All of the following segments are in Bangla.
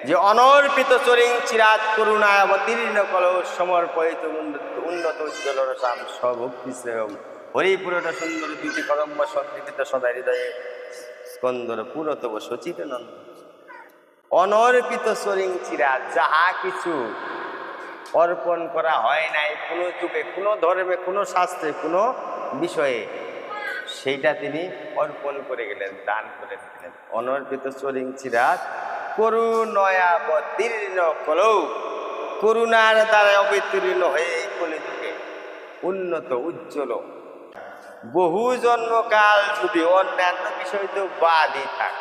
যে অনর্পিত চরিং চিরাত করুণায় অবতীর্ণ কল সমর্পিত উন্নত উজ্জ্বল রসাম স্বভক্তি শ্রেয়ম হরিপুরটা সুন্দর দুটি কদম্ব সন্দীপিত সদা হৃদয়ে স্কন্দর পুরতব সচিত নন্দ। অনর্পিত চরিং চিরাত, যাহা কিছু অর্পণ করা হয় নাই কোনো যুগে, কোনো ধর্মে, কোনো শাস্ত্রে, কোনো বিষয়ে, সেইটা তিনি অর্পণ করে গেলেন, দান করে দিলেন। অনর্পিত চরিং চিরাত করুণাবতীর্ণ কলৌ, করুণার দ্বারা অবতীর্ণ হয়ে এই কলিযুগে উন্নত উজ্জ্বল বহু জন্মকাল যদি অন্যান্য বিষয় তো বাদই থাক,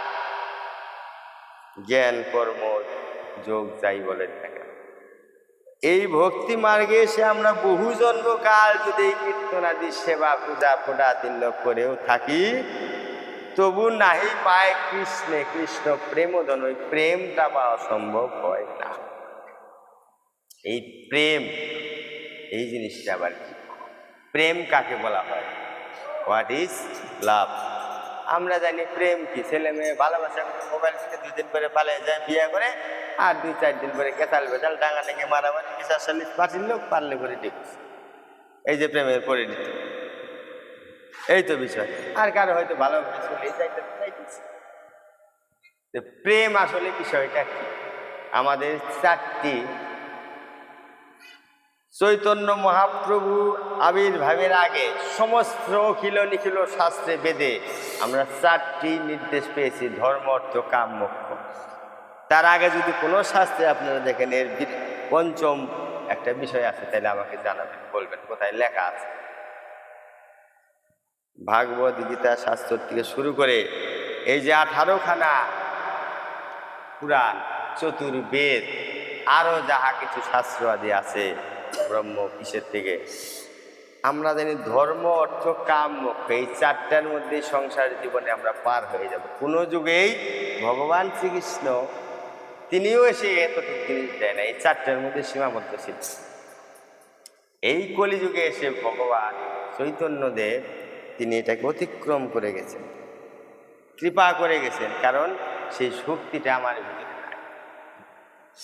জ্ঞান কর্ম যোগ যাই বলেন না কেন, এই ভক্তি মার্গে এসে আমরা বহু জন্মকাল যদি কীর্তনাদি সেবা পূজা ফোটাতিল্য করেও থাকি, তবু নাহি পায় কৃষ্ণে কৃষ্ণ প্রেমোদন, ওই প্রেমটা পাওয়া সম্ভব হয় না। এই প্রেম, এই জিনিসটা আবার কি? প্রেম কাকে বলা হয়? What is love? আমরা জানি প্রেম কি, ছেলে মেয়ে ভালোবাসা করে মোবাইল থেকে 2 দিন পরে পালিয়ে যায়, বিয়ে করে, আর 2-4 দিন পরে কেতাল বেতাল ডাঙাডাঙি মারামারি বিচার সালিশ পাঠিয়ে লোক পারলে করে ডিভোর্স। এই যে প্রেমের পরিণতি, এই তো বিষয়। আর কারো হয়তো ভালোবাসা চলে যাইতেছে। প্রেম আসলে বিষয়টা কি? আমাদের 4টি চৈতন্য মহাপ্রভু আবির্ভাবের আগে সমস্ত অখিল নিখিল শাস্ত্রে বেদে আমরা 4টি নির্দেশ পেয়েছি, ধর্ম অর্থ কাম মোক্ষ। তার আগে যদি কোনো শাস্ত্রে আপনারা দেখেন এর 5ম একটা বিষয় আছে, তাহলে আমাকে জানাবেন, বলবেন কোথায় লেখা আছে। ভাগবত গীতা শাস্ত্র থেকে শুরু করে এই যে 18খানা পুরাণ, চতুর্বেদ, আরো যাহা কিছু শাস্ত্র আদি আছে, ব্রহ্ম কিসের থেকে, আমরা জানি ধর্ম অর্থ কাম মোক্ষ, এই 4টার মধ্যে সংসার জীবনে আমরা পার হয়ে যাব। কোনো যুগেই ভগবান শ্রীকৃষ্ণ তিনিও এসে এতটুকু জিনিস দেয় না, এই 4টার মধ্যে সীমাবদ্ধ ছিল। এই কলিযুগে এসে ভগবান চৈতন্যদেব তিনি এটাকে অতিক্রম করে গেছেন, কৃপা করে গেছেন, কারণ সেই শক্তিটা আমার ভিতরে নাই।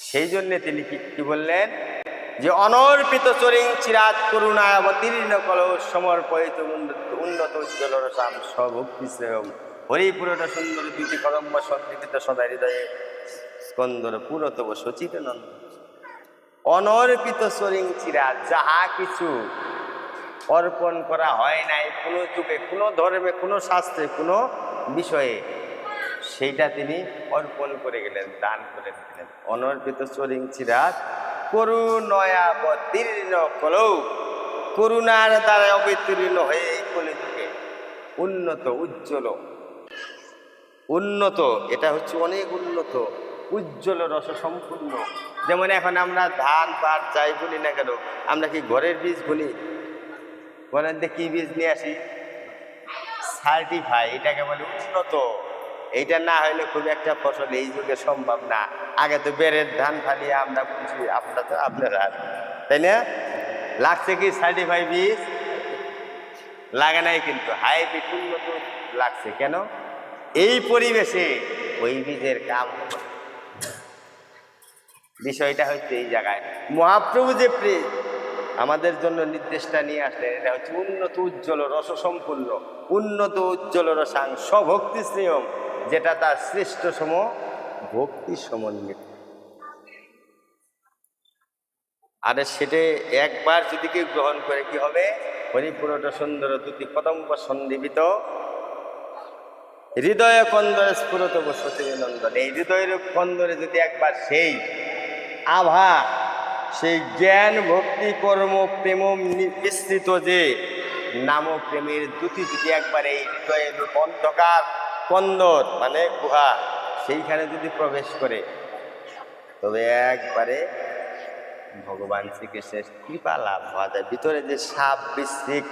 সেই জন্য তিনি কি বললেন, যে অনর্পিত চরিং চিরাত করুণায় অবতীর্ণ কল সমর্পিত উন্নত উজ্জ্বল রসাম স্বভক্তি শ্রেয়ম হরিপুরটা সুন্দর দুটি কদম্ব সন্দীপিত সদা হৃদয়ে স্কন্দর পুরতব সচিত নন্দ। অনর্পিত চরিং চিরাত, যাহা কিছু অর্পণ করা হয় নাই কোনো যুগে, কোনো ধর্মে, কোনো শাস্ত্রে, কোনো বিষয়ে, সেইটা তিনি অর্পণ করে গেলেন, দান করে দিলেন। অনর্পিত চরিং চিরাত করুণাবতীর্ণ কলৌ, করুণার দ্বারা অবতীর্ণ হয়ে এই কলিযুগে উন্নত উজ্জ্বল, উন্নত, এটা হচ্ছে অনেক উন্নত, উজ্জ্বল রস সম্পূর্ণ। যেমন এখন আমরা ধান পাট যাই বলি না কেন, আমরা কি ঘরের বীজ বলি? বলেন যে কি বীজ নিয়ে আসি? সার্টিফাই, এটাকে বলে উন্নত। এইটা না হইলে খুব একটা ফসল এই যুগে সম্ভব না। আগে তো বেড়ের ধান ফালিয়ে আমরা বলছি, আপনারা তো আপনারা, তাই না? লাগছে কি সার্টিফাই বীজ? লাগে নাই, কিন্তু হাইব্রিড উন্নত লাগছে। কেন? এই পরিবেশে ওই বীজের কাম। বিষয়টা হচ্ছে এই জায়গায় মহাপ্রভু যে আমাদের জন্য নির্দেশটা নিয়ে আসলেন, এটা হচ্ছে উন্নত উজ্জ্বল রস সম্পূর্ণ, উন্নত উজ্জ্বল রসাং স্বভক্তি শ্রেয়ম, যেটা তার শ্রেষ্ঠ সম ভক্তি সমন্বিত। আর সেটা একবার যদি কেউ গ্রহণ করে কি হবে? হরিপুরটা সুন্দর দুটি কদম্ব সন্দীপিত হৃদয় কন্দরে স্ফুরত বসতি নন্দন। এই হৃদয়ের কন্দরে যদি একবার সেই আভা, সেই জ্ঞান ভক্তি কর্ম প্রেম বিস্তৃত যে নাম প্রেমের দুটি যদি একবার এই হৃদয়ের অন্ধকার কন্দর মানে গুহা, সেইখানে যদি প্রবেশ করে, তবে একবারে ভগবান শ্রীকৃষ্ণের কৃপা লাভ হওয়া যায়। ভিতরে যে সাপ বৃশ্চিক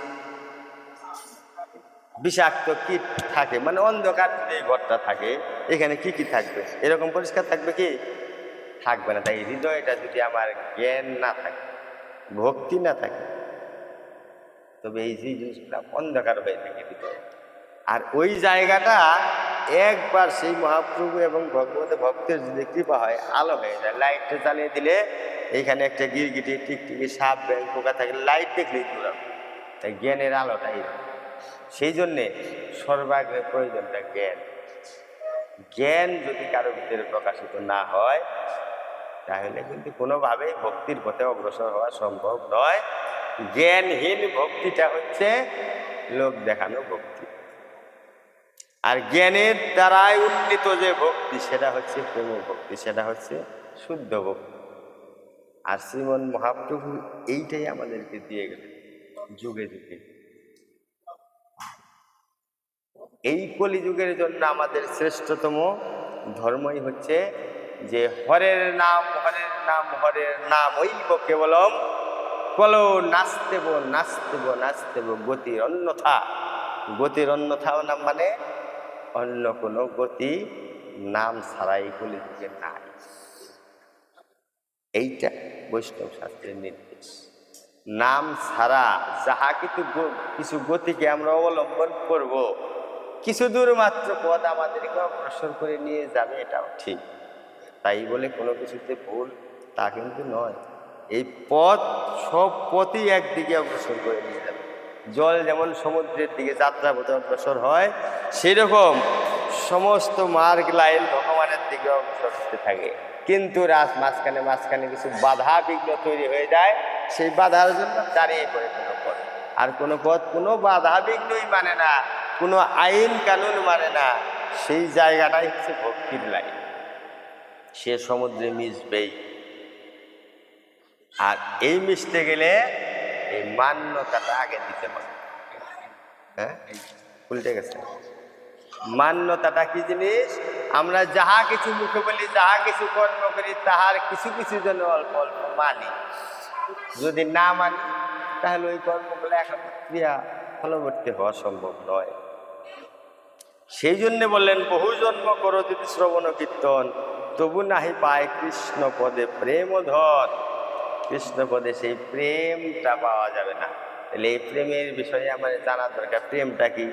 বিষাক্ত কীট থাকে, মানে অন্ধকার যদি এই ঘরটা থাকে, এখানে কি কি থাকবে? এরকম পরিষ্কার থাকবে কি? থাকবে না। তাই হৃদয়টা যদি আমার জ্ঞান না থাকে, ভক্তি না থাকে, তবে এই যে জিনিসটা অন্ধকার হয়ে থাকে হৃদয়। আর ওই জায়গাটা একবার সেই মহাপ্রভু এবং ভগবতী ভক্তের যদি কৃপা হয় আলো হয়ে যায়। লাইটটা জ্বালিয়ে দিলে এইখানে একটা গিরগিটি টিকটিকি সাপ ব্যাং পোকা থাকলে লাইট দেখলেই দূরাম। তাই জ্ঞানের আলোটাই, সেই জন্যে সর্বাগ্রে প্রয়োজনটা জ্ঞান। জ্ঞান যদি কারো ভিতরে প্রকাশিত না হয় তাহলে কিন্তু কোনোভাবেই ভক্তির পথে অগ্রসর হওয়া সম্ভব নয়। জ্ঞানহীন ভক্তিটা হচ্ছে লোক দেখানো ভক্তি, আর জ্ঞানের দ্বারাই উন্নীত যে ভক্তি সেটা হচ্ছে প্রেম ভক্তি, সেটা হচ্ছে শুদ্ধ ভক্তি। আর শ্রীমন মহাপ্রভু এইটাই আমাদেরকে দিয়ে গেলেন যুগে যুগে। এই কলিযুগের জন্য আমাদের শ্রেষ্ঠতম ধর্মই হচ্ছে যে হরের নাম হরের নাম হরের নাম ঐব কেবলম কলো নাস্তেব নাস্তেব নাস্তেব গতির অন্যথা। গতির অন্যথাও নাম মানে অন্য কোনো গতি নাম ছাড়াই কলিযুগে নাই। এইটা বৈষ্ণব শাস্ত্রের নির্দেশ। নাম ছাড়া যাহা কিছু গতিকে আমরা অবলম্বন করব, কিছু দূর মাত্র পথ আমাদেরকে অগ্রসর করে নিয়ে যাবে, এটাও ঠিক। তাই বলে কোনো কিছুতে ভুল তা কিন্তু নয়। এই পথ সব পথই একদিকে অগ্রসর করে নিয়ে যাবে। জল যেমন সমুদ্রের দিকে যাত্রা পথে অগ্রসর হয়, সেরকম সমস্ত মার্গ লাইন ভগবানের দিকে অগ্রসর হতে থাকে। কিন্তু মাঝখানে মাঝখানে কিছু বাধা বিঘ্ন তৈরি হয়ে যায়, সেই বাধার জন্য দাঁড়িয়ে পড়ে কোনো পথ। আর কোনো পথ কোনো বাধা বিঘ্নই মানে না, কোনো আইন কানুন মানে না। সেই জায়গাটাই হচ্ছে ভক্তির লাইন। সে সমুদ্রে মিশবেই। আর এই মিশতে গেলে এই মান্যতাটা আগে দিতে হবে। হ্যাঁ, উল্টে গেছে। মান্যতাটা কি জিনিস? আমরা যাহা কিছু মুখে বলি, যাহা কিছু কর্ম করি, তাহার কিছু কিছু জন্য অল্প অল্প মানি। যদি না মানি তাহলে ওই কর্মগুলো এখন ক্রিয়া ফলবর্তী হওয়া সম্ভব নয়। সেই জন্য বললেন, বহু জন্ম করো যদি শ্রবণ কীর্তন, তবু নাহি পায় কৃষ্ণ পদে প্রেম ধর। কৃষ্ণ পদে সেই প্রেমটা পাওয়া যাবে না। তাহলে এই প্রেমের বিষয়ে আমাদের জানা দরকার। প্রেমটা কি?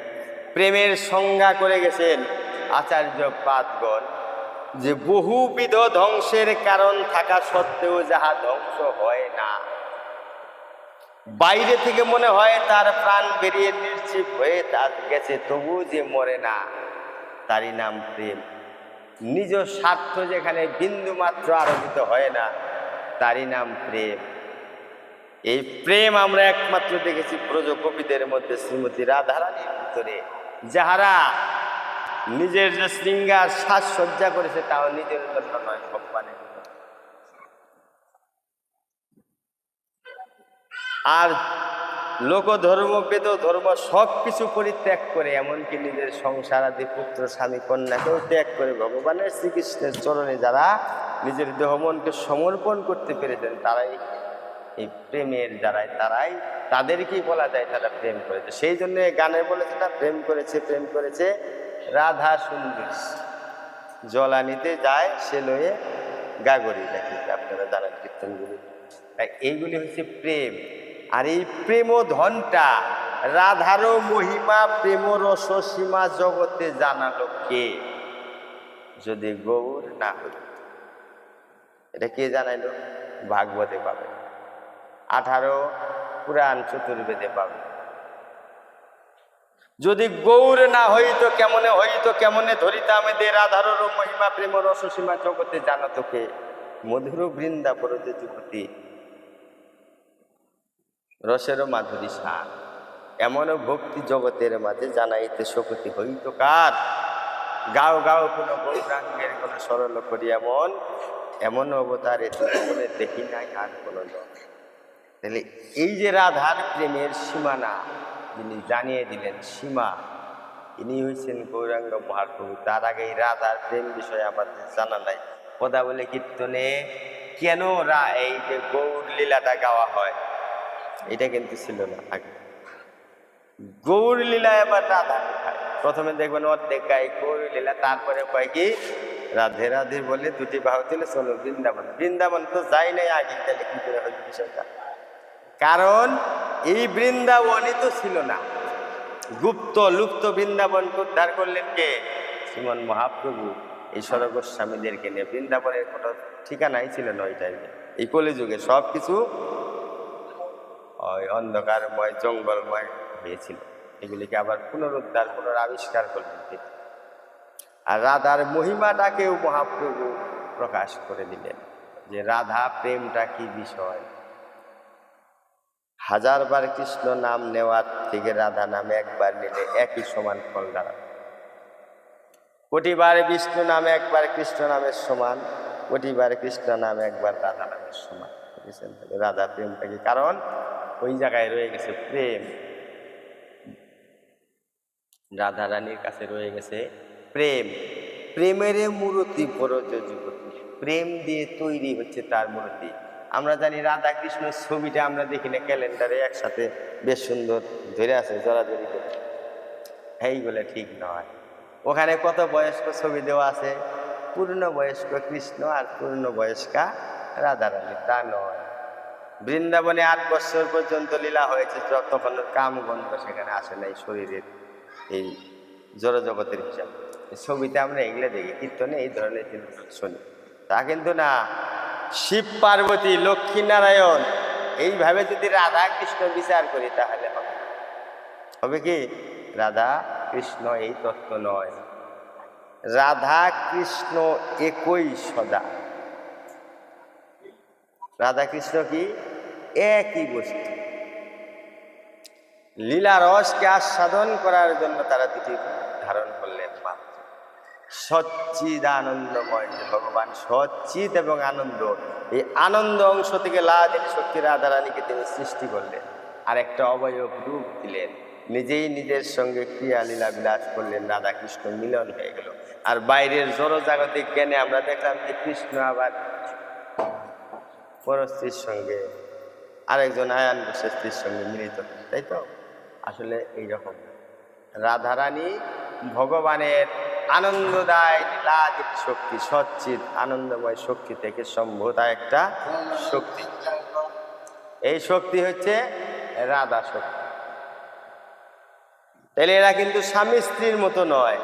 প্রেমের সংজ্ঞা করে গেছেন আচার্য পাদগণ যে বহুবিধ ধ্বংসের কারণ থাকা সত্ত্বেও যাহা ধ্বংস হয় না। বাইরে থেকে মনে হয় তার প্রাণ বেরিয়ে নির্জীব হয়ে তার গেছে, তবু যে মরে না, তারই নাম প্রেম। নিজ স্বার্থ যেখানে বিন্দু মাত্র আরোপিত হয় না, তারই নাম প্রেম। এই প্রেম আমরা একমাত্র দেখেছি ব্রজ কবিদের মধ্যে শ্রীমতী রাধারানীর ভিতরে, যাহারা নিজের যে শৃঙ্গার সাজসজ্জা করেছে তাও নিজের জন্য নয়, ভগবানের জন্য। আর লোকধর্ম বেদ ধর্ম সব কিছু পরিত্যাগ করে, এমনকি নিজের সংসার আদি পুত্র স্বামী কন্যাকেও ত্যাগ করে ভগবানের শ্রীকৃষ্ণের চরণে যারা নিজের দেহ মনকে সমর্পণ করতে পেরেছেন, তারাই এই প্রেমের দ্বারাই তাদেরকেই বলা যায় তারা প্রেম করেছে। সেই জন্য গানে বলেছে না, প্রেম করেছে প্রেম করেছে রাধা সুন্দরী, জল আনিতে যায় সে লয়ে গাগরি। দেখি আপনারা জানেন কীর্তনগুলি। এইগুলি হচ্ছে প্রেম। আর এই প্রেম ধনটা রাধারও মহিমা প্রেম রস সীমা জগতে জানালো কে? যদি গৌর না হইত। এটা কে জানাইল? ভাগবতে পাবে, 18 পুরাণ চতুর্বেদে পাবে। যদি গৌর না হইতো কেমনে হইতো, কেমনে ধরিতাম দে রাধারও মহিমা প্রেম রস সীমা জগতে জানাতো কে? মধুর বৃন্দাবন যে যুবতী, রসেরও মাধুরী সার, এমনও ভক্তি জগতের মাঝে জানাইতে শক্তি হইত কার? গাও গাও কোনো গৌরাঙ্গের কোনো সরল করিয়া মন, এমন অবতারে জীবনে দেখি নাই আর কোনো জন। তাহলে এই যে রাধার প্রেমের সীমানা যিনি জানিয়ে দিলেন, সীমা, ইনি হয়েছেন গৌরাঙ্গ মহাপ্রভু। তার আগে এই রাধার প্রেম বিষয়ে আমাদের জানা নাই। পদাবলী কীর্তনে কেন এই যে গৌর লীলাটা গাওয়া হয়, এটা কিন্তু ছিল না আগে। গৌর লীলা এবার রাধা কোথায়? প্রথমে দেখবেন অর্ধেক গায়ে গৌর লীলা, তারপরে কয় কি রাধে রাধে বলে দুটি বাহু তুলে চলো বৃন্দাবন। বৃন্দাবন তো যাই নাই আগে, তাহলে কি করে হয়তো বিষয়টা? কারণ এই বৃন্দাবনই তো ছিল না, গুপ্ত লুপ্ত বৃন্দাবনকে উদ্ধার করলেন কে? শ্রীমন মহাপ্রভু এই সরগোস্বামীদেরকে নিয়ে বৃন্দাবনের কোনো ঠিকানাই ছিল না ওই টাইমে। এই কলিযুগে সব কিছু ওই অন্ধকারময় জঙ্গলময় হয়েছিল, এগুলিকে আবার পুনরুদ্ধার পুনরাবিষ্কার করলেন তিনি। আর রাধার মহিমাটাকেও মহাপ্রভু প্রকাশ করে দিলেন যে রাধা প্রেমটা কি বিষয়। 1000 বার কৃষ্ণ নাম নেওয়ার থেকে রাধা নামে একবার নিলে একই সমান ফল দাঁড়াবে। কোটিবার বিষ্ণু নামে একবার কৃষ্ণ নামের সমান, কোটিবার কৃষ্ণ নামে একবার রাধা নামের সমান। বুঝেছেন? রাধা প্রেমটা কি, কারণ ওই জায়গায় রয়ে গেছে প্রেম, রাধা রানীর কাছে রয়ে গেছে প্রেম। প্রেমের মূর্তি বরজ যুগতি, প্রেম দিয়ে তৈরি হচ্ছে তার মূর্তি। আমরা জানি রাধা কৃষ্ণের ছবিটা আমরা দেখি না ক্যালেন্ডারে একসাথে বেশ সুন্দর ধরে আছে জড়াজড়ি করে, এইগুলো ঠিক নয়। ওখানে কত বয়স্ক ছবি দেওয়া আছে, পূর্ণ বয়স্ক কৃষ্ণ আর পূর্ণ বয়স্কা রাধা রানী, তা নয়। বৃন্দাবনে 8 বছর পর্যন্ত লীলা হয়েছে, তখন কামগন্ধ সেখানে আসে নাই শরীরের এই জড়জগতের হিসাবে। ছবিতে আমরা এগুলো দেখি, কীর্তনে এই ধরনের জিনিস শুনি, তা কিন্তু না। শিব পার্বতী লক্ষ্মী নারায়ণ এইভাবে যদি রাধা কৃষ্ণ বিচার করি তাহলে হবে কি? রাধা কৃষ্ণ এই তত্ত্ব নয়। রাধা কৃষ্ণ একই সদা, রাধা কৃষ্ণ কি একই বস্তু। লীলা রসকে আস্বাদন করার জন্য তারা দুটি ধারণ করলেন মাত্র। সচ্চিদানন্দময় যে ভগবান সচ্চিদ এবং আনন্দ, এই আনন্দ অংশ থেকে লাদিনী শক্তি রাধা রানীকে তিনি সৃষ্টি করলেন, আর একটা অবয়ব রূপ দিলেন, নিজেই নিজের সঙ্গে ক্রিয়া লীলা বিলাস করলেন, রাধা কৃষ্ণ মিলন হয়ে গেল। আর বাইরের জড়জাগতিক জ্ঞানে আমরা দেখলাম যে কৃষ্ণ আবার পরস্ত্রীর সঙ্গে, আরেকজন আয়ান ঘোষের স্ত্রীর সঙ্গে মিলিত, তাই তো? আসলে এইরকম রাধারানী ভগবানের আনন্দদায় লীলাদিনী শক্তি, সচ্চিদ আনন্দময় শক্তি থেকে সম্ভূত একটা শক্তি। এই শক্তি হচ্ছে রাধা শক্তি। তাহলে এরা কিন্তু স্বামী স্ত্রীর মতো নয়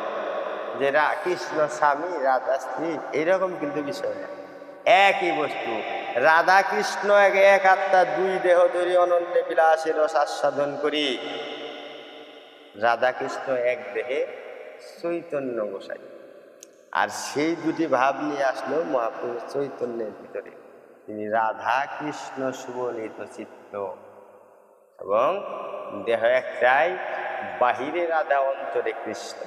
যে কৃষ্ণ স্বামী রাধা স্ত্রী, এইরকম কিন্তু বিষয় না। একই বস্তু। রাধা কৃষ্ণ এক আত্মা, 2 দেহ ধরে অনন্যে বিলাসের রস আস্বাদন করি। রাধা কৃষ্ণ এক দেহে চৈতন্য গোসাই, আর সেই দুটি ভাব নিয়ে আসলো মহাপ্রভু চৈতন্যের ভিতরে। তিনি রাধা কৃষ্ণ সুবর্ণিত চিত্ত, এবং দেহ একটাই, বাহিরে রাধা অন্তরে কৃষ্ণ।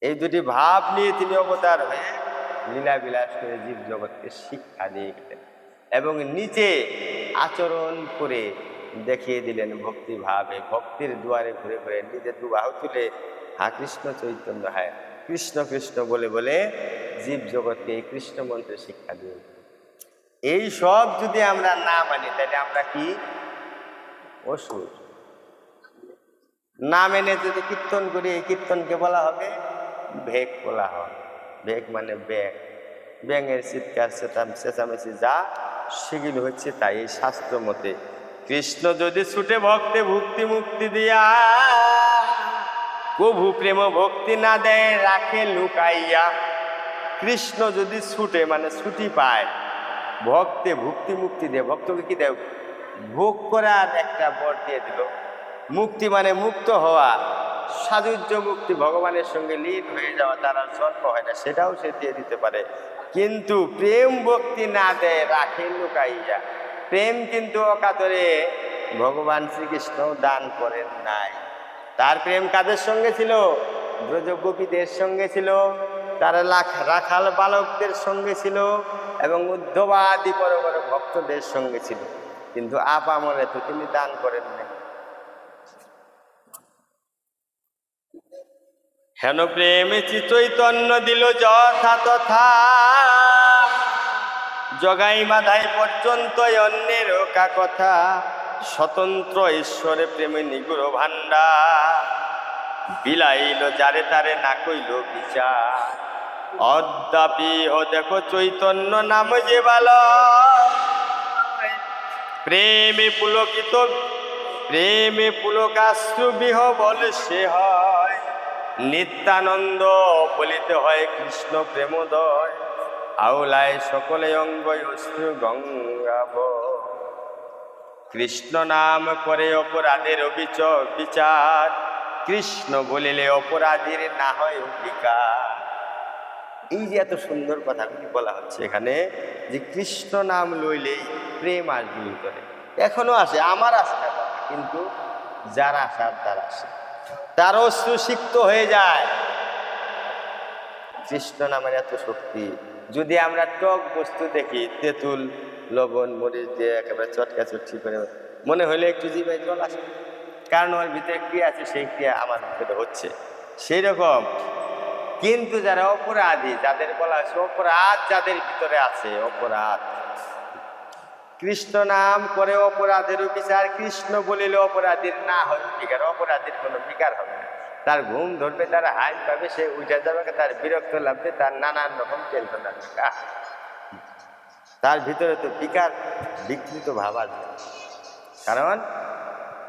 এই দুটি ভাব নিয়ে তিনি অবতার হয়ে লীলা বিলাস করে জীব জগৎকে শিক্ষা দিয়ে গেলেন, এবং নিচে আচরণ করে দেখিয়ে দিলেন ভক্তি ভাবে। ভক্তির দুয়ারে ঘুরে ঘুরে নিজে 2 বাহু তুলে হা কৃষ্ণ চৈতন্য, হ্যাঁ কৃষ্ণ কৃষ্ণ বলে বলে জীব জগৎকে এই কৃষ্ণ মন্ত্রে শিক্ষা দিয়ে। এই সব যদি আমরা না মানি তাহলে আমরা কি অসুর। না মেনে যদি কীর্তন করি, এই কীর্তনকে বলা হবে ভেক বলা হয়। ভেক মানে ব্যাং, ব্যাঙের চিৎকার চেঁচামেচি যা, সেগুলো হচ্ছে তাই। এই শাস্ত্র মতে কৃষ্ণ যদি ছুটে ভক্তে ভক্তি মুক্তি দিয়া, প্রভু প্রেম ভক্তি না দেয় রাখে লুকাইয়া। কৃষ্ণ যদি ছুটে মানে ছুটি পায়, ভক্তে ভক্তি মুক্তি দেয়, ভক্তকে কি দেয়? ভোগ করার একটা বর দিয়ে দিল। মুক্তি মানে মুক্ত হওয়া, সাযুজ্য মুক্তি, ভগবানের সঙ্গে লীন হয়ে যাওয়া, তার আর জন্ম হয় না, সেটাও সে দিয়ে দিতে পারে। কিন্তু প্রেম ভক্তি না দেয় রাখে লুকাইয়া। প্রেম কিন্তু অকাতরে ভগবান শ্রীকৃষ্ণ দান করেন নাই। তার প্রেম কাদের সঙ্গে ছিল? ব্রজগোপীদের সঙ্গে ছিল, তার রাখাল বালকদের সঙ্গে ছিল, এবং উদ্ধবাদী বড় বড় ভক্তদের সঙ্গে ছিল। কিন্তু আপামরে তো তিনি দান করেন নাই। হেন প্রেমে চৈতন্য দিল যথা তথা, জগাই মাধাই পর্যন্ত অন্যের কথা। স্বতন্ত্র ঈশ্বরে প্রেমে নিগুড় ভাণ্ডার, বিলাইল যারে তারে না কইল বিচার। অদ্যাপি দেখো চৈতন্য নাম যে বালা, প্রেমে পুলকিত প্রেমে পুলকাশ্রু বিহবল সে হয়। নিত্যানন্দ বলিতে হয় কৃষ্ণ প্রেমোদয়, আউলায় সকলে অঙ্গয় অশ্রু গঙ্গাব। কৃষ্ণ নাম করে অপরাধের বিচার, কৃষ্ণ বলিলে অপরাধীর না হয় অধিকার। এই যে এত সুন্দর কথাগুলি বলা হচ্ছে এখানে, যে কৃষ্ণ নাম লইলেই প্রেম আসবে ভিতরে। এখনো আসে, আমার আসে না, কিন্তু যারা আসার তার আসে, তার অশ্রু সিক্ত হয়ে যায়। কৃষ্ণ নামের এত শক্তি। যদি আমরা টক বস্তু দেখি, তেঁতুল লবণ মরিচ দিয়ে একেবারে চটকা চটকি করে, মনে হলে একটু জিভায় জল আসে, কারণ ওর ভিতরে ক্রিয়া আছে, সেই ক্রিয়া আমার ভিতরে হচ্ছে সেই রকম। কিন্তু যারা অপরাধী, যাদের বলা হয়েছে অপরাধ যাদের ভিতরে আছে, অপরাধ, কৃষ্ণ নাম করে অপরাধের বিচার, কৃষ্ণ বলিলে অপরাধীর না হয় বিকার। অপরাধীর কোনো বিকার হবে না, তার ঘুম ধরবে, তার হাইন পাবে, সে উঠে যাবে, তার বিরক্ত লাগবে, তার নানান রকম টেনশন লাগবে। তার ভিতরে তো বিকার বিকৃত ভাব আসবে, কারণ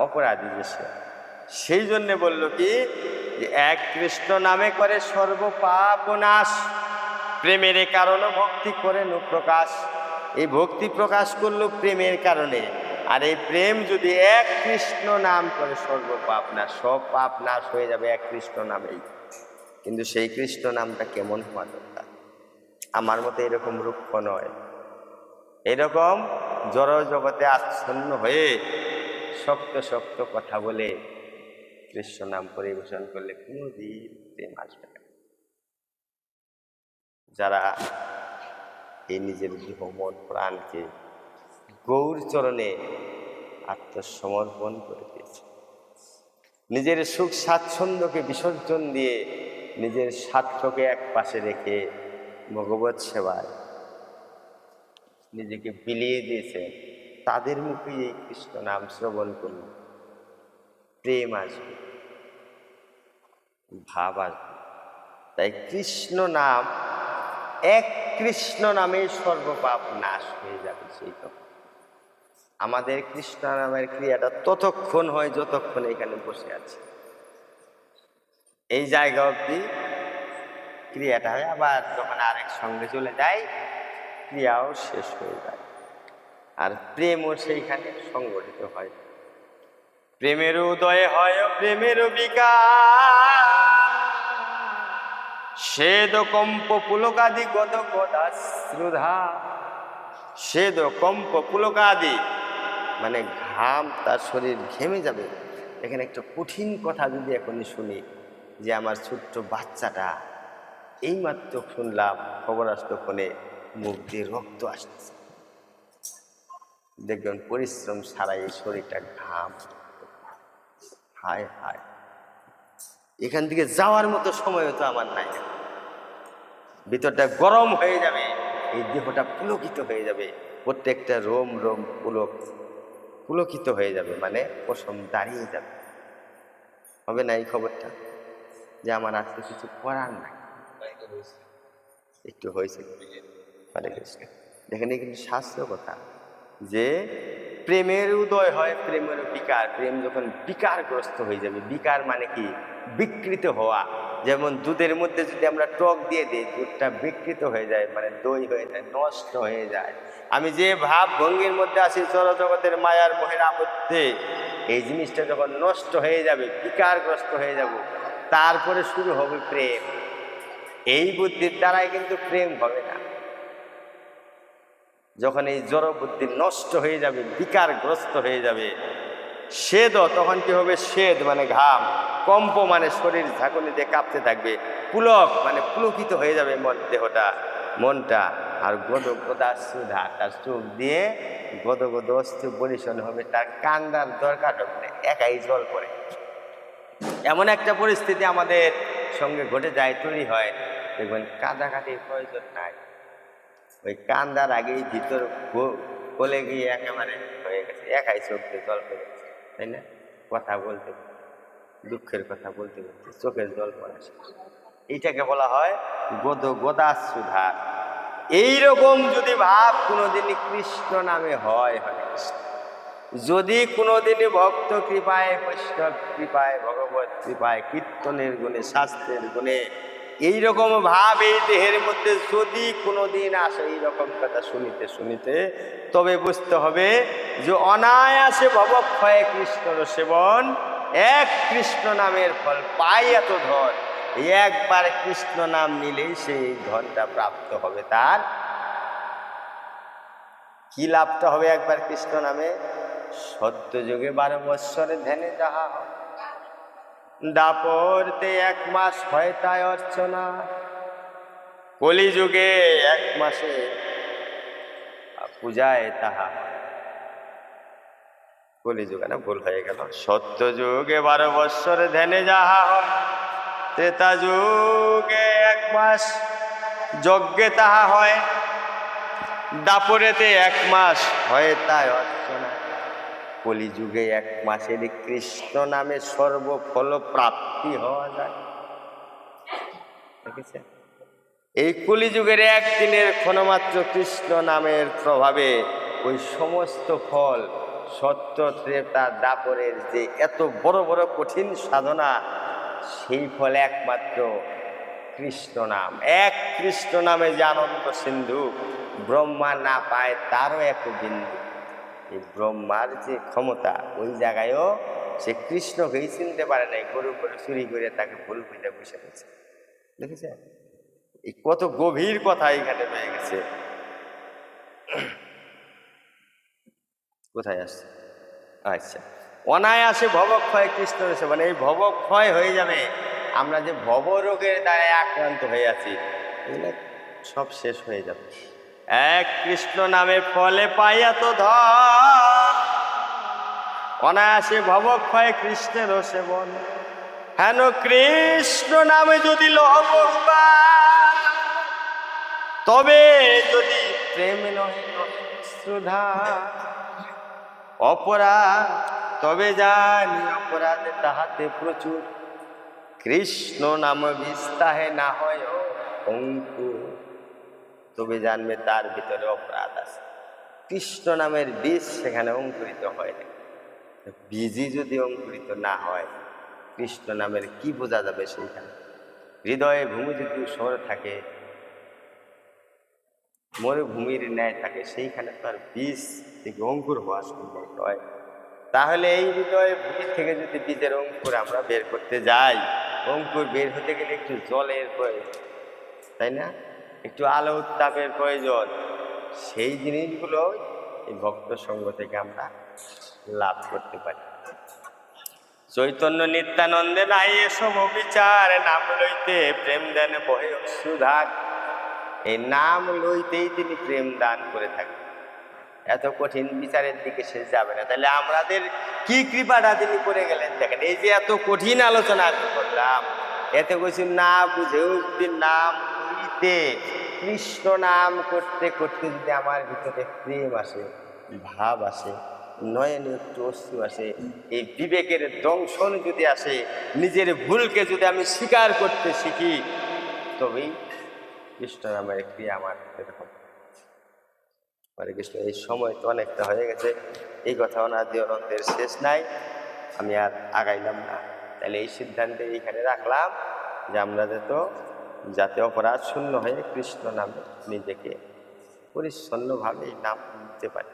অপরাধী যে সে। সেই জন্যে বলল কি, যে এক কৃষ্ণ নামে করে সর্বপাপ নাশ, প্রেমের কারণে ভক্তি করে নু প্রকাশ। এই ভক্তি প্রকাশ করলো প্রেমের কারণে, আর এই প্রেম যদি এক কৃষ্ণ নাম করে সর্বপাপ নাশ, সব পাপ নাশ হয়ে যাবে এক কৃষ্ণ নামেই। কিন্তু সেই কৃষ্ণ নামটা কেমন হওয়া দরকার? আমার মতে এরকম রূক্ষ নয়, এরকম জড় জগতে আচ্ছন্ন হয়ে শক্ত শক্ত কথা বলে কৃষ্ণ নাম পরিবেশন করলে কোনোদিন প্রেম আসবে না। যারা এই নিজের দেহ মন প্রাণকে গৌর চরণে আত্মসমর্পণ করে দিয়েছে, নিজের সুখ স্বাচ্ছন্দ্যকে বিসর্জন দিয়ে নিজের স্বার্থকে এক পাশে রেখে ভগবত সেবায় নিজেকে বিলিয়ে দিয়েছে, তাদের মুখে এই কৃষ্ণ নাম শ্রবণ করুন, প্রেম আসবে, ভাব আসবে। তাই কৃষ্ণ নাম, এক কৃষ্ণ নামে সর্বপাপ নাশ হয়ে যাবে। সেই তখন আমাদের কৃষ্ণ নামের ক্রিয়াটা ততক্ষণ হয় যতক্ষণ এখানে বসে আছে, এই জায়গা অবধি ক্রিয়াটা হয়, আবার যখন আরেক সঙ্গে চলে যায় ক্রিয়াও শেষ হয়ে যায়। আর প্রেমও সেইখানে সংগঠিত হয়। প্রেমের উদয় হয় প্রেমের বিকাশ, শ্বেদ কম্প পুলকাদি গদ গদাশ্রুধা। শ্বেদ কম্প পুলকাদি মানে ঘাম, তার শরীর ঘেমে যাবে। এখানে একটা কঠিন কথা যদি এখনই শুনি, যে আমার ছোট্ট বাচ্চাটা এইমাত্র শুনলাম খবর আসতো ফোনে, মুখ দিয়ে রক্ত আসতেছে, দেখবেন পরিশ্রম ছাড়াই এই শরীরটা ঘাম, হায় হায়, এখান থেকে যাওয়ার মতো সময় তো আমার নাই, ভিতরটা গরম হয়ে যাবে, এই দেহটা পুলকিত হয়ে যাবে, প্রত্যেকটা রোম রোম পুলকিত হয়ে যাবে, মানে পশম দাঁড়িয়ে যাবে। হবে না এই খবরটা, যে আমার আর তো কিছু করার নাই, একটু হয়েছে, দেখেন কিন্তু শাস্ত্র কথা, যে প্রেমের উদয় হয় প্রেমের বিকার। প্রেম যখন বিকারগ্রস্ত হয়ে যাবে, বিকার মানে কি, বিকৃত হওয়া। যেমন দুধের মধ্যে যদি আমরা টক দিয়ে দিই, দুধটা বিকৃত হয়ে যায়, মানে দই হয়ে যায়, নষ্ট হয়ে যায়। আমি যে ভাব ভঙ্গির মধ্যে আছি জড়জগতের মায়ার মোহের আবদ্ধে, এই জিনিসটা যখন নষ্ট হয়ে যাবে, বিকারগ্রস্ত হয়ে যাব, তারপরে শুরু হবে প্রেম। এই বুদ্ধির দ্বারাই কিন্তু প্রেম হবে না। যখন এই জড় বুদ্ধি নষ্ট হয়ে যাবে, বিকারগ্রস্ত হয়ে যাবে, শ্বেদ, তখন কি হবে, শ্বেদ মানে ঘাম, কম্প মানে শরীর ঝাঁকুনি দিয়ে কাঁপতে থাকবে, পুলক মানে পুলকিত হয়ে যাবে দেহটা, মনটা। আর গদ গদাশ্রুধা, তার চোখ দিয়ে গদ গদ অশ্রু বরিশন হবে, তার কান্দার দরকার হবে না, একাই জল পড়ে। এমন একটা পরিস্থিতি আমাদের সঙ্গে ঘটে যায়, তৈরি হয়, দেখবেন কাঁদাকাটির প্রয়োজন নাই, ওই কান্দার আগেই ভিতর গলে গিয়ে একেবারে হয়ে গেছে, একাই চোখ দিয়ে জল পড়ে গেছে, তাই না? কথা বলতে, দুঃখের কথা বলতে বলতে চোখের জল পড়ে আসে, এইটাকে বলা হয় গদ গদাশ্রুধা। এইরকম যদি ভাব কোনোদিনই কৃষ্ণ নামে হয়, হরে কৃষ্ণ, যদি কোনোদিনই ভক্ত কৃপায়, বৈষ্ণব কৃপায়, ভগবত কৃপায়, কীর্তনের গুণে, শাস্ত্রের গুণে এইরকম ভাব এই দেহের মধ্যে যদি কোনোদিন আসে, এইরকম কথা শুনিতে শুনিতে, তবে বুঝতে হবে যে অনায়াসে ভবক্ষয়ে কৃষ্ণর সেবন, এক কৃষ্ণ নামের ফল পাই এত ধন। একবার কৃষ্ণ নাম নিলেই সেই ধনটা প্রাপ্ত হবে। তার কি লাভটা হবে একবার কৃষ্ণ নামে? সত্য যুগে 12 বৎসরে ধ্যানে যাহা হয়, দাপরতে 1 মাস হয় তাই অর্চনা, কলিযুগে 1 মাসে পূজায় তাহা। কলিযুগে না, ভুল হয়ে গেল। সত্য যুগে 12 বৎসরে ধ্যানে যাহা হয়, ত্রেতা যুগে 1 মাস যজ্ঞে তাহা হয়, দাপরেতে 1 মাস হয় তাই অর্চনা, কলিযুগে 1 মাসের কৃষ্ণ নামে সর্বফল প্রাপ্তি হওয়া যায়। দেখেছেন? এই কলিযুগের একদিনের ক্ষণমাত্র কৃষ্ণ নামের প্রভাবে ওই সমস্ত ফল, সত্য, ত্রেতা, দাপরের যে এত বড় বড় কঠিন সাধনা, সেই ফল একমাত্র কৃষ্ণ নাম। এক কৃষ্ণ নামে যে আনন্দ সিন্ধু ব্রহ্মা না পায় তারও এক বিন্দু। এই ব্রহ্মার যে ক্ষমতা, ওই জায়গায়ও সে কৃষ্ণকেই চিনতে পারে নাই, গরু করে চুরি করে তাকে ভুল বুঝে বসে গেছে। দেখেছে? এই কত গভীর কথা এখানে রয়ে গেছে। কোথায় আসছে? আচ্ছা, অনায়াসে ভবক্ষয় কৃষ্ণের সেবা, মানে এই ভবক্ষয় হয়ে যাবে। আমরা যে ভব রোগের দ্বারা আক্রান্ত হয়ে আছি, এগুলো সব শেষ হয়ে যাবে। এক কৃষ্ণ নামের ফলে পাইয়া তো ধন, অনায়াসে ভবক্ষয় কৃষ্ণের সেবন। হেন কৃষ্ণ নামে যদি লব তবে যদি প্রেম নহে শ্রদ্ধা, অপরাধ তবে জানি অপরাধ তাহাতে প্রচুর, কৃষ্ণ নাম বিস্তাহে না হয় অঙ্কুর, তবে জানবে তার ভিতরে অপরাধ আছে। কৃষ্ণ নামের বীজ সেখানে অঙ্কুরিত হয় না। বীজই যদি অঙ্কুরিত না হয়, কৃষ্ণ নামের কি বোঝা যাবে সেইখানে? হৃদয়ে ভূমি যদি সর থাকে, মরুভূমির ন্যায় থাকে, সেইখানে তার বীজ থেকে অঙ্কুর হওয়া সম্ভব নয়। তাহলে এই হৃদয়ে ভূমি থেকে যদি বীজের অঙ্কুর আমরা বের করতে যাই, অঙ্কুর বের হতে গেলে একটু জলের প্রয়োজন, তাই না? একটু আলো উত্তাপের প্রয়োজন। সেই জিনিসগুলো এই ভক্ত সঙ্গ থেকে আমরা লাভ করতে পারি। চৈতন্য নিত্যানন্দে নাই এসব বিচার, নাম লইতে প্রেম দেন বহে অশ্রুধার। এই নাম লইতেই তিনি প্রেম দান করে থাকেন। এত কঠিন বিচারের দিকে সে যাবে না। তাহলে আমাদের কি কৃপাটা তিনি করে গেলেন দেখেন। এই যে এত কঠিন আলোচনা আমি করলাম, এতে কিছু না বুঝেও যদি নাম লইতে, কৃষ্ণ নাম করতে করতে যদি আমার ভিতরে প্রেম আসে, ভাব আসে, নয়নে একটু অশ্রু আসে, এই বিবেকের দংশন যদি আসে, নিজের ভুলকে যদি আমি স্বীকার করতে শিখি, তবেই কৃষ্ণ নামের ক্রিয়া আমার এরকম। হরে কৃষ্ণ। এই সময় তো অনেকটা হয়ে গেছে, এই কথা অনাদি অনন্তের শেষ নাই, আমি আর আগাইলাম না। তাহলে এই সিদ্ধান্তে এইখানে রাখলাম যে আমরা যাতে অপরাধ শূন্য হয়ে কৃষ্ণ নামে নিজেকে পরিচ্ছন্নভাবে নাম নিতে পারি।